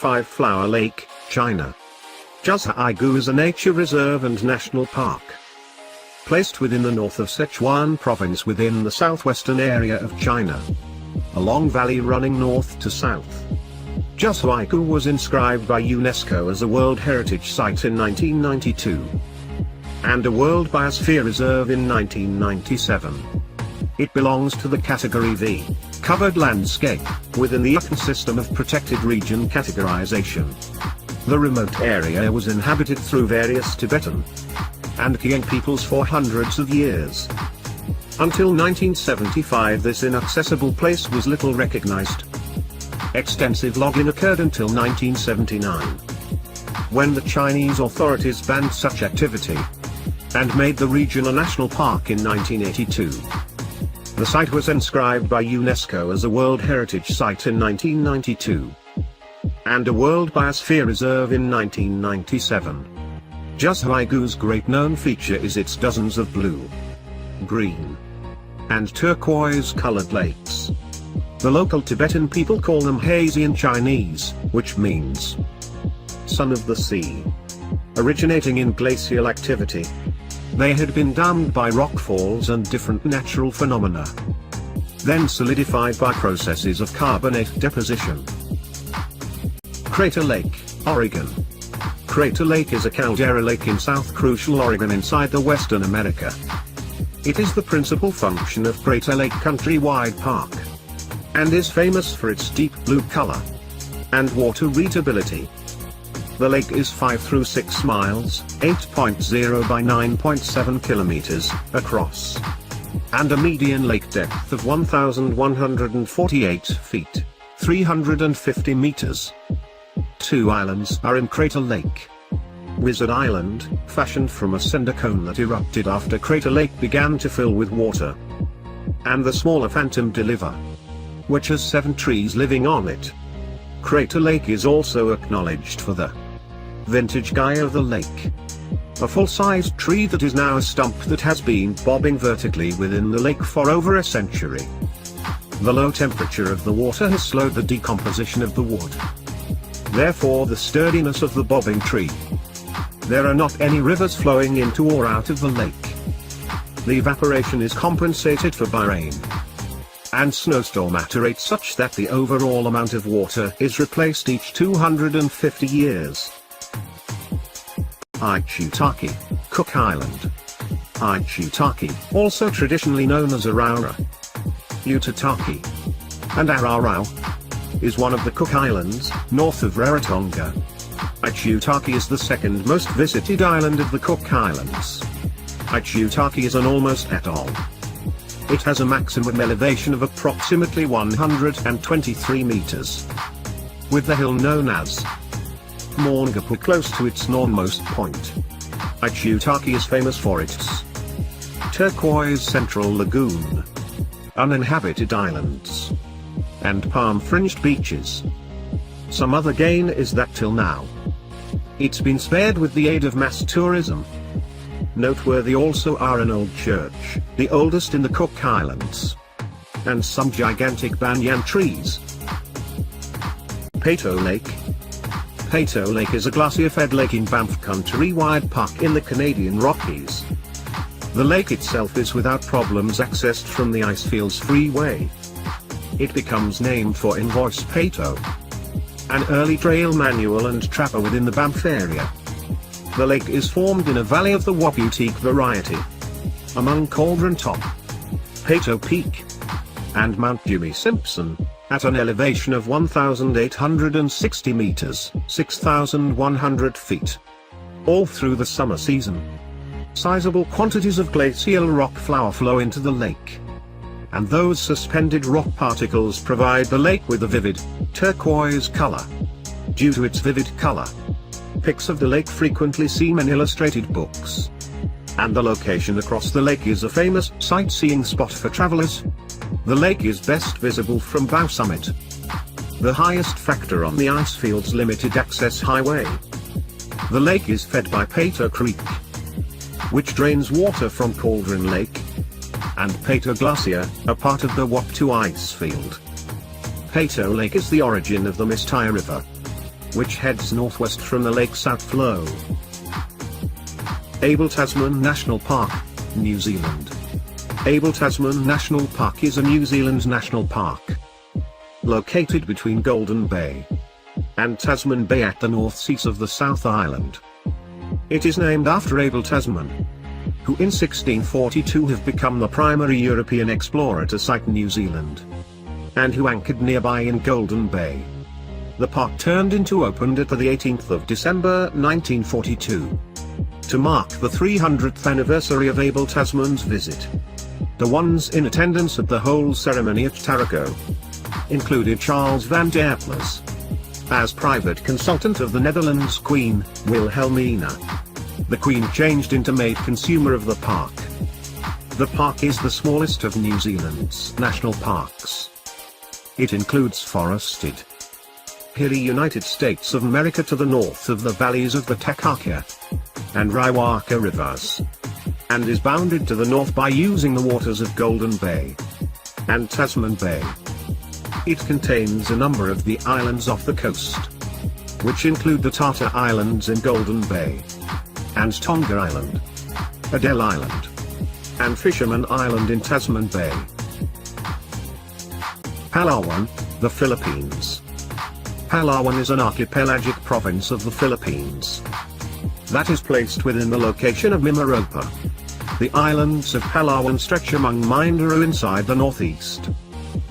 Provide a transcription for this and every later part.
Five-Flower Lake, China. Zhuhaigu is a nature reserve and national park. Placed within the north of Sichuan province within the southwestern area of China. A long valley running north to south. Zhuhaigu was inscribed by UNESCO as a World Heritage Site in 1992. And a World Biosphere Reserve in 1997. It belongs to the Category V, covered landscape, within the ecosystem of protected region categorization. The remote area was inhabited through various Tibetan and Qiang peoples for hundreds of years. Until 1975 this inaccessible place was little recognized. Extensive logging occurred until 1979. When the Chinese authorities banned such activity and made the region a national park in 1982. The site was inscribed by UNESCO as a World Heritage Site in 1992. And a World Biosphere Reserve in 1997. Zhuhaigu's great known feature is its dozens of blue, green, and turquoise-colored lakes. The local Tibetan people call them hazy in Chinese, which means son of the sea. Originating in glacial activity, they had been dammed by rockfalls and different natural phenomena, then solidified by processes of carbonate deposition. Crater Lake, Oregon. Crater Lake is a caldera lake in South Crucial Oregon inside the Western America. It is the principal function of Crater Lake Countrywide Park, and is famous for its deep blue color and water readability. The lake is 5 through 6 miles, 8.0 by 9.7 kilometers, across, and a median lake depth of 1,148 feet, 350 meters. 2 islands are in Crater Lake. Wizard Island, fashioned from a cinder cone that erupted after Crater Lake began to fill with water. And the smaller Phantom Deliver, which has 7 trees living on it. Crater Lake is also acknowledged for the vintage guy of the lake. A full-sized tree that is now a stump that has been bobbing vertically within the lake for over a century. The low temperature of the water has slowed the decomposition of the wood. Therefore the sturdiness of the bobbing tree. There are not any rivers flowing into or out of the lake. The evaporation is compensated for by rain and snowstorm at a rate such that the overall amount of water is replaced each 250 years. Aitutaki, Cook Island. Aitutaki, also traditionally known as Araura, Utataki, and Ararau, is one of the Cook Islands, north of Rarotonga. Aitutaki is the second most visited island of the Cook Islands. Aitutaki is an almost atoll. It has a maximum elevation of approximately 123 meters, with the hill known as Maungapu close to its northernmost point. Aitutaki is famous for its turquoise central lagoon, uninhabited islands, and palm-fringed beaches. Some other gain is that till now, it's been spared with the aid of mass tourism. Noteworthy also are an old church, the oldest in the Cook Islands, and some gigantic banyan trees. Peyto Lake. Peyto Lake is a glacier-fed lake in Banff Countrywide Park in the Canadian Rockies. The lake itself is without problems accessed from the Icefields Freeway. It becomes named for Invoice Peyto, an early trail manual and trapper within the Banff area. The lake is formed in a valley of the Waputeke variety, among Cauldron Top, Peyto Peak, and Mount Jimmy Simpson, at an elevation of 1,860 meters, 6,100 feet. All through the summer season, sizable quantities of glacial rock flow into the lake, and those suspended rock particles provide the lake with a vivid, turquoise color. Due to its vivid color, pics of the lake frequently seen in illustrated books. And the location across the lake is a famous sightseeing spot for travelers. The lake is best visible from Bow Summit, the highest factor on the Icefields Limited Access Highway. The lake is fed by Peyto Creek, which drains water from Cauldron Lake and Peyto Glacier, a part of the Waptu Icefield. Peyto Lake is the origin of the Mistai River, which heads northwest from the lake's outflow. Abel Tasman National Park, New Zealand. Abel Tasman National Park is a New Zealand national park located between Golden Bay and Tasman Bay at the north seas of the South Island. It is named after Abel Tasman, who in 1642 have become the primary European explorer to sight New Zealand, and who anchored nearby in Golden Bay. The park turned into opened at the 18th of December 1942. To mark the 300th anniversary of Abel Tasman's visit. The ones in attendance at the whole ceremony at Tarago included Charles van der Plas, as private consultant of the Netherlands Queen, Wilhelmina. The Queen changed into maid consumer of the park. The park is the smallest of New Zealand's national parks. It includes forested, hilly United States of America to the north of the valleys of the Takaka and Raiwaka rivers, and is bounded to the north by using the waters of Golden Bay and Tasman Bay. It contains a number of the islands off the coast, which include the Tartar Islands in Golden Bay, and Tonga Island, Adele Island, and Fisherman Island in Tasman Bay. Palawan, the Philippines. Palawan is an archipelagic province of the Philippines that is placed within the location of Mimaropa. The islands of Palawan stretch among Mindoro inside the northeast,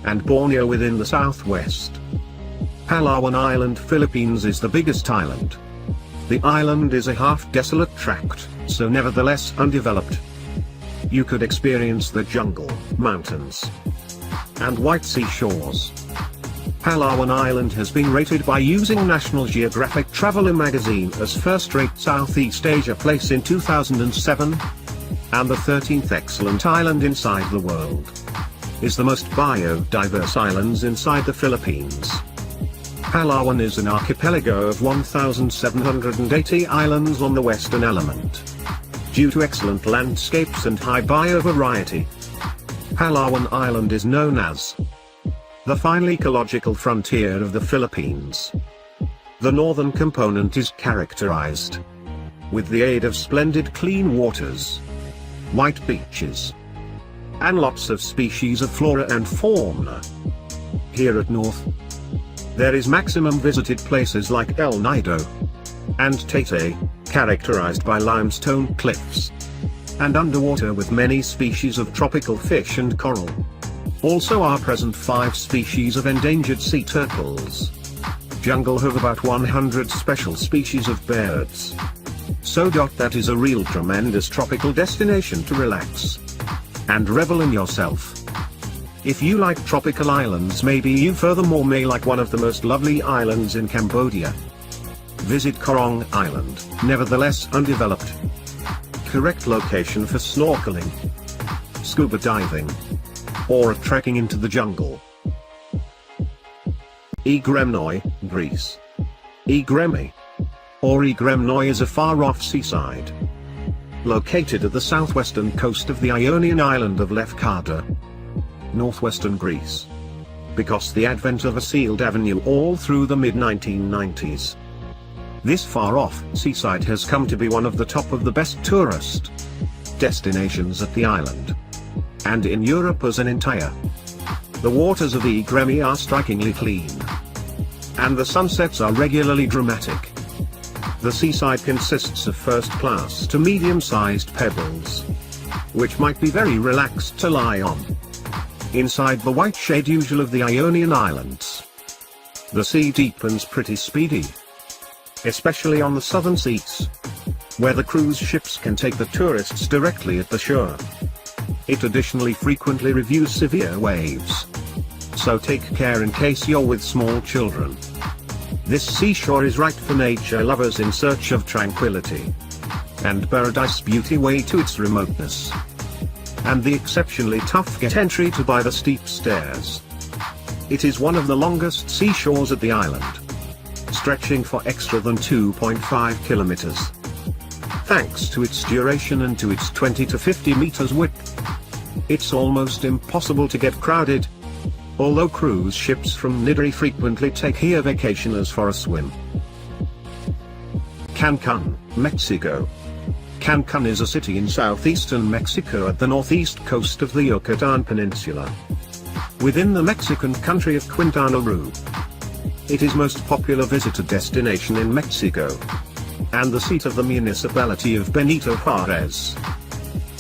and Borneo within the southwest. Palawan Island, Philippines is the biggest island. The island is a half-desolate tract, so nevertheless undeveloped. You could experience the jungle, mountains, and white seashores. Palawan Island has been rated by using National Geographic Traveler magazine as first-rate Southeast Asia place in 2007, and the 13th excellent island inside the world. Is the most biodiverse islands inside the Philippines. Palawan is an archipelago of 1,780 islands on the western element. Due to excellent landscapes and high biovariety, Palawan Island is known as the fine ecological frontier of the Philippines. The northern component is characterized with the aid of splendid clean waters, white beaches, and lots of species of flora and fauna. Here at north, there is maximum visited places like El Nido and Taytay, characterized by limestone cliffs, and underwater with many species of tropical fish and coral. Also are present 5 species of endangered sea turtles. Jungle have about 100 special species of birds. So that is a real tremendous tropical destination to relax and revel in yourself. If you like tropical islands, maybe you furthermore may like one of the most lovely islands in Cambodia. Visit Korong Island, nevertheless undeveloped. Correct location for snorkeling, scuba diving, or trekking into the jungle. Egremnoi, Greece. Egremnoi, or Egremnoi, is a far-off seaside located at the southwestern coast of the Ionian island of Lefkada, northwestern Greece. Because the advent of a sealed avenue all through the mid-1990s, this far-off seaside has come to be one of the top of the best tourist destinations at the island, and in Europe as an entire. The waters of Egremnoi are strikingly clean, and the sunsets are regularly dramatic. The seaside consists of first-class to medium-sized pebbles, which might be very relaxed to lie on. Inside the white shade usual of the Ionian Islands, the sea deepens pretty speedy, especially on the southern seas, where the cruise ships can take the tourists directly at the shore. It additionally frequently reviews severe waves, so take care in case you're with small children. This seashore is right for nature lovers in search of tranquility and paradise beauty way to its remoteness, and the exceptionally tough get entry to by the steep stairs. It is one of the longest seashores at the island, stretching for extra than 2.5 kilometers. Thanks to its duration and to its 20 to 50 meters width, it's almost impossible to get crowded, although cruise ships from Nidri frequently take here vacationers for a swim. Cancun, Mexico. Cancun is a city in southeastern Mexico at the northeast coast of the Yucatan Peninsula, within the Mexican country of Quintana Roo. It is most popular visitor destination in Mexico, and the seat of the municipality of Benito Juarez.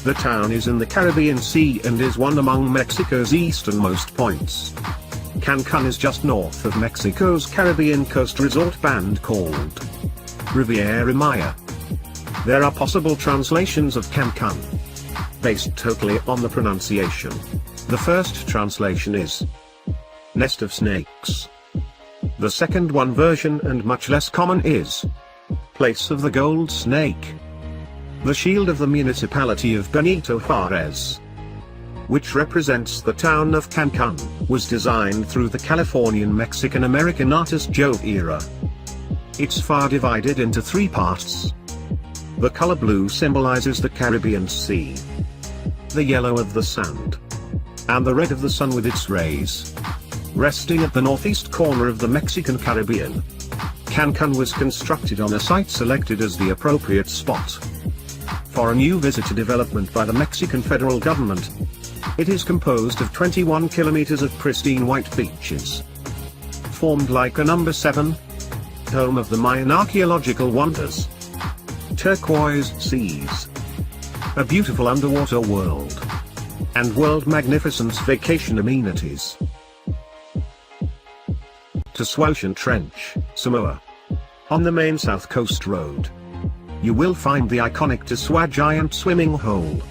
The town is in the Caribbean Sea and is one among Mexico's easternmost points. Cancun is just north of Mexico's Caribbean coast resort band called Riviera Maya. There are possible translations of Cancun, based totally on the pronunciation. The first translation is nest of snakes. The second one version and much less common is place of the gold snake. The shield of the municipality of Benito Juarez, which represents the town of Cancun, was designed through the Californian Mexican-American artist Joe Era. It's far divided into three parts. The color blue symbolizes the Caribbean Sea, the yellow of the sand, and the red of the sun with its rays resting at the northeast corner of the Mexican Caribbean. Cancun was constructed on a site selected as the appropriate spot for a new visitor development by the Mexican federal government. It is composed of 21 kilometers of pristine white beaches, formed like a number 7, home of the Mayan archaeological wonders, turquoise seas, a beautiful underwater world, and world magnificence vacation amenities. Tasman Trench, Samoa. On the main south coast road, you will find the iconic Tasman giant swimming hole,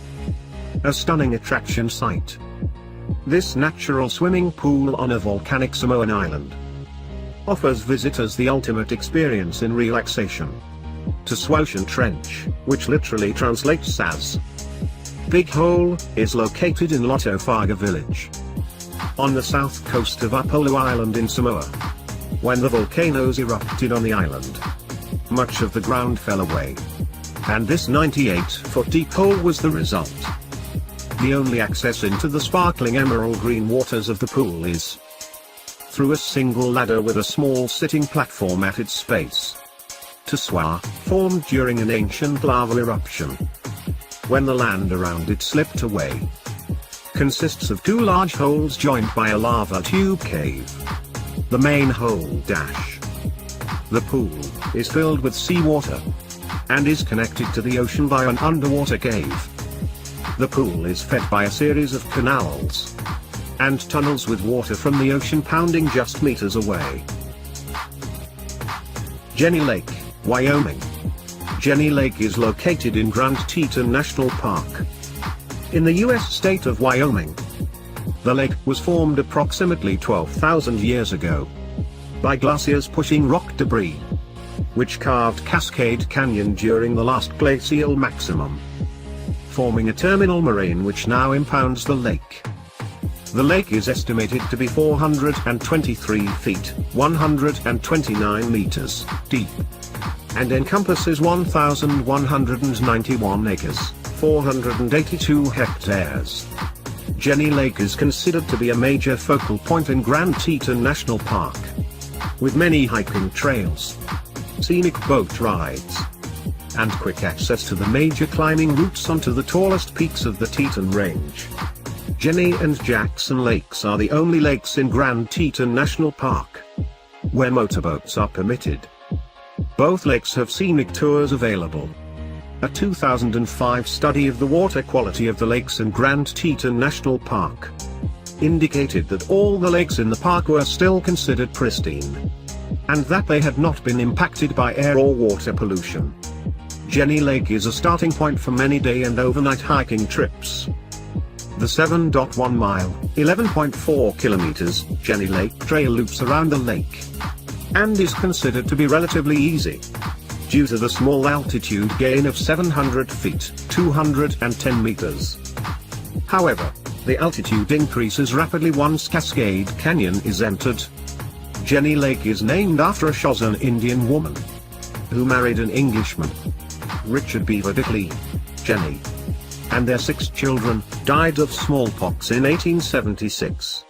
a stunning attraction site. This natural swimming pool on a volcanic Samoan island offers visitors the ultimate experience in relaxation. Tasman Trench, which literally translates as Big Hole, is located in Lotofaga village, on the south coast of Upolu Island in Samoa. When the volcanoes erupted on the island, much of the ground fell away, and this 98-foot deep hole was the result. The only access into the sparkling emerald green waters of the pool is through a single ladder with a small sitting platform at its base. Tasman, formed during an ancient lava eruption, when the land around it slipped away, consists of two large holes joined by a lava tube cave. The main hole dash. The pool is filled with seawater and is connected to the ocean by an underwater cave. The pool is fed by a series of canals and tunnels with water from the ocean pounding just meters away. Jenny Lake, Wyoming. Jenny Lake is located in Grand Teton National Park, in the U.S. state of Wyoming. The lake was formed approximately 12,000 years ago by glaciers pushing rock debris, which carved Cascade Canyon during the last glacial maximum, forming a terminal moraine which now impounds the lake. The lake is estimated to be 423 feet, 129 meters, deep, and encompasses 1,191 acres, 482 hectares. Jenny Lake is considered to be a major focal point in Grand Teton National Park, with many hiking trails, scenic boat rides, and quick access to the major climbing routes onto the tallest peaks of the Teton Range. Jenny and Jackson Lakes are the only lakes in Grand Teton National Park where motorboats are permitted. Both lakes have scenic tours available. A 2005 study of the water quality of the lakes in Grand Teton National Park indicated that all the lakes in the park were still considered pristine, and that they had not been impacted by air or water pollution. Jenny Lake is a starting point for many day and overnight hiking trips. The 7.1 mile, 11.4 kilometers, Jenny Lake Trail loops around the lake, and is considered to be relatively easy, due to the small altitude gain of 700 feet, 210 meters. However, the altitude increases rapidly once Cascade Canyon is entered. Jenny Lake is named after a Shoshone Indian woman who married an Englishman, Richard Beaver Dickley. Jenny and their 6 children died of smallpox in 1876.